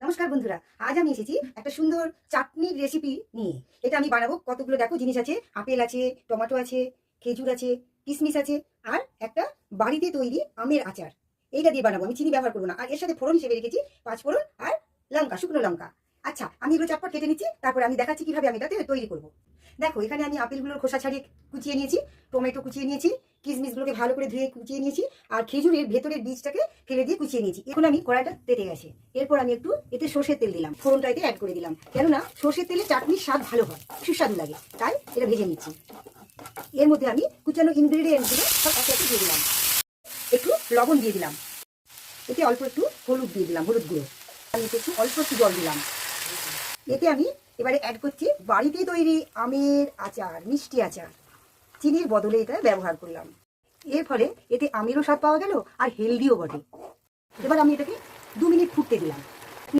নমস্কার বন্ধুরা, আজ আমি এসেছি একটা সুন্দর চাটনির রেসিপি নিয়ে। এটা আমি বানাবো। কতগুলো দেখো জিনিস আছে, আপেল আছে, টমেটো আছে, খেজুর আছে, কিশমিশ আছে, আর একটা বাড়িতে তৈরি আমের আচার। এইটা দিয়ে বানাবো, আমি চিনি ব্যবহার করবো না। আর এর সাথে ফোড়ন হিসেবে রেখেছি পাঁচফোড়ন আর লঙ্কা, শুকনো লঙ্কা। আচ্ছা, আমি এগুলো চটপট কেটে নিচ্ছি, তারপরে আমি দেখাচ্ছি কিভাবে আমি এটাতে তৈরি করবো। দেখো, এখানে আমি আপেলগুলোর খোসা ছাড়িয়ে কুচিয়ে নিয়েছি, টমেটো কুচিয়ে নিয়েছি, কিশমিশগুলোকে ভালো করে ধুয়ে কুচিয়ে নিয়েছি, আর খেজুরের ভেতরের বীজটাকে ফেলে দিয়ে কুচিয়ে নিয়েছি। এখন আমি কড়াইটা তেতে গেছে, এরপর আমি একটু এতে সর্ষের তেল দিলাম, ফোড়নটা এতে অ্যাড করে দিলাম, কেননা সর্ষের তেলে চাটনির স্বাদ ভালো হয়, সুস্বাদু লাগে, তাই এটা ভেজে নিচ্ছি। এর মধ্যে আমি কুচানো ইনগ্রিডিয়েন্টসগুলো সব একে একে দিয়ে দিলাম। একটু লবণ দিয়ে দিলাম, এতে অল্প একটু হলুদ দিয়ে দিলাম, হলুদ গুঁড়ো। আমি এতে একটু অল্প একটু জল দিলাম। এতে আমি এবারে অ্যাড করছি বাড়িতে তৈরি আমের আচার, মিষ্টি আচার। চিনির বদলে এটা ব্যবহার করলাম। এর ফলে এতে আমেরও স্বাদ পাওয়া গেল আর হেলদিও বটে। এবার আমি এটাকে 2 মিনিট ফুটতে দিলাম।